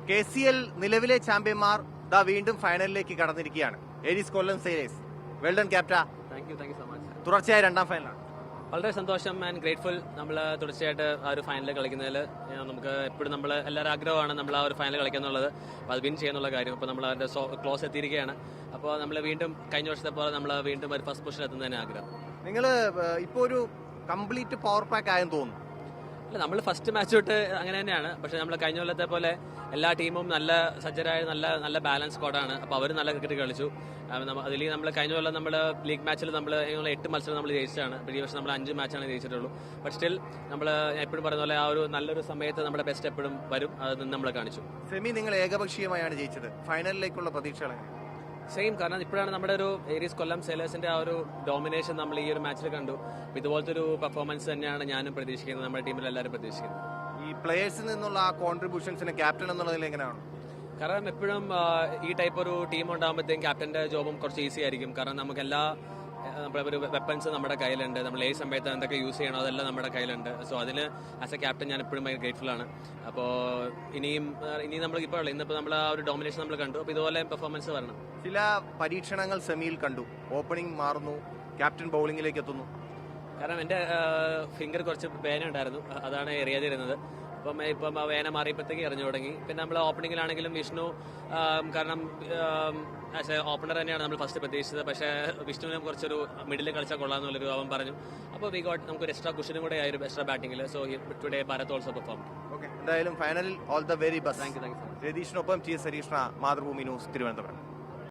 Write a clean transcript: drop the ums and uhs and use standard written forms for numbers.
KCL നിലവിലെ ചാമ്പ്യന്മാർ ദാ വീണ്ടും ഫൈനലിലേക്ക് കടന്നിരിക്കുകയാണ്. Aries Kollam sailors. Well done captain. Thank you so much. തുടർച്ചയായ രണ്ടാം ഫൈനലാണ്. വളരെ സന്തോഷം ആൻഡ് ഗ്രേറ്റ്ഫുൾ. നമ്മൾ തുടർച്ചയായിട്ട് ആ ഒരു ഫൈനൽ കളിക്കുന്നതിൽ നമുക്ക് എപ്പോഴും നമ്മൾ എല്ലാവരും ആഗ്രഹമാണ് നമ്മൾ ആ ഒരു ഫൈനൽ കളിക്കുക എന്നുള്ളത്. അപ്പോൾ അത് വിൻ ചെയ്യുന്നുള്ള കാര്യം. അപ്പോൾ നമ്മൾ അതിൻ്റെ ക്ലോസ് എത്തിയിരിക്കുകയാണ്. അപ്പോൾ നമ്മൾ വീണ്ടും കഴിഞ്ഞ വർഷത്തെ പോലെ നമ്മൾ വീണ്ടും ഒരു ഫസ്റ്റ് പൊസിഷൻ എത്തുന്നതിന് ആഗ്രഹം. നിങ്ങൾ ഇപ്പോൾ ഒരു കംപ്ലീറ്റ് പവർ പാക്ക് ആയെന്ന് തോന്നുന്നു. അല്ല, നമ്മൾ ഫസ്റ്റ് മാച്ച് തൊട്ട് അങ്ങനെ തന്നെയാണ്. പക്ഷേ നമ്മൾ കഴിഞ്ഞ കൊല്ലത്തെ പോലെ എല്ലാ ടീമും നല്ല സജ്ജരായ നല്ല ബാലൻസ് സ്ക്വാഡാണ്. അപ്പോൾ അവർ നല്ല ക്രിക്കറ്റ് കളിച്ചു. അതിൽ നമ്മൾ കഴിഞ്ഞ കൊല്ലം നമ്മൾ ലീഗ് മാച്ചിൽ നമ്മൾ 8 മത്സരം നമ്മൾ ജയിച്ചതാണ്. ഈ വർഷം നമ്മൾ 5 മാച്ചാണ് ജയിച്ചിട്ടുള്ളൂ. ബട്ട് സ്റ്റിൽ നമ്മൾ എപ്പോഴും പറയുന്ന പോലെ ആ ഒരു നല്ലൊരു സമയത്ത് നമ്മുടെ ബെസ്റ്റ് എപ്പോഴും വരും. അത് നമ്മൾ കാണിച്ചു. സെമി നിങ്ങൾ ഏകപക്ഷീയമായാണ് ജയിച്ചത്. ഫൈനലിലേക്കുള്ള പ്രതീക്ഷകൾ സെയിം. കാരണം ഇപ്പോഴാണ് നമ്മുടെ ഒരു ഏരീസ് കൊല്ലം സെയിലേഴ്സിന്റെ ആ ഒരു ഡോമിനേഷൻ നമ്മൾ ഈ ഒരു മാച്ചിൽ കണ്ടു. ഇതുപോലത്തെ ഒരു പെർഫോമൻസ് തന്നെയാണ് ഞാനും പ്രതീക്ഷിക്കുന്നത്, നമ്മുടെ ടീമിൽ എല്ലാവരും പ്രതീക്ഷിക്കുന്നത്. ഈ പ്ലേയേഴ്സിൽ നിന്നുള്ള ആ കോൺട്രിബ്യൂഷൻസിന് ക്യാപ്റ്റൻ എന്നുള്ളതിൽ എങ്ങനെയാണ്? കാരണം എപ്പോഴും ഈ ടൈപ്പ് ഒരു ടീം ഉണ്ടാകുമ്പോഴത്തേക്കും ക്യാപ്റ്റന്റെ ജോബും കുറച്ച് ഈസി ആയിരിക്കും. കാരണം നമുക്ക് എല്ലാ ഒരു വെപ്പൺസ് നമ്മുടെ കയ്യിലുണ്ട്. നമ്മൾ ഏത് സമയത്ത് എന്തൊക്കെ യൂസ് ചെയ്യണോ അതെല്ലാം നമ്മുടെ കയ്യിലുണ്ട്. സോ അതിന് ആസ് എ ക്യാപ്റ്റൻ ഞാൻ എപ്പോഴും ഭയങ്കര ഗ്രേറ്റ്ഫുൾ ആണ്. അപ്പോൾ ഇനിയും നമ്മൾ ഇപ്പോൾ ഇന്നിപ്പോൾ നമ്മൾ ആ ഒരു ഡോമിനേഷൻ നമ്മൾ കണ്ടു. അപ്പോൾ ഇതുപോലെ പെർഫോമൻസ് വരണം. ചില പരീക്ഷണങ്ങൾ സെമിയിൽ കണ്ടു. ഓപ്പണിംഗ് മാറുന്നു, ക്യാപ്റ്റൻ ബൗളിംഗിലേക്ക് എത്തുന്നു. കാരണം എൻ്റെ ഫിംഗർ കുറച്ച് വേന ഉണ്ടായിരുന്നു, അതാണ് എറിയാതിരുന്നത്. ഇപ്പം ആ വേന മാറിയപ്പോഴത്തേക്ക് എറിഞ്ഞു തുടങ്ങി. പിന്നെ നമ്മൾ ഓപ്പണിങ്ങിലാണെങ്കിലും വിഷ്ണു, കാരണം ആസ് എ ഓപ്പണർ തന്നെയാണ് നമ്മൾ ഫസ്റ്റ് പ്രതീക്ഷിച്ചത്. പക്ഷേ വിഷ്ണുവിനെ കുറച്ചൊരു മിഡിൽ കളിച്ചാൽ കൊള്ളാമെന്നുള്ളൊരു അവൻ പറഞ്ഞു. അപ്പോൾ നമുക്കൊരു എക്സ്ട്രാ കുഷനും കൂടെ ആയിരുന്നു എക്സ്ട്രാ ബാറ്റിംഗിൽ. So today Bharath also perform. Okay, എന്തായാലും ഫൈനലിൽ all the very best. Thank you so much. രതീഷിനൊപ്പം ടി എസ് ഹരീഷ്ണ, മാതൃഭൂമി ന്യൂസ്, തിരുവനന്തപുരം.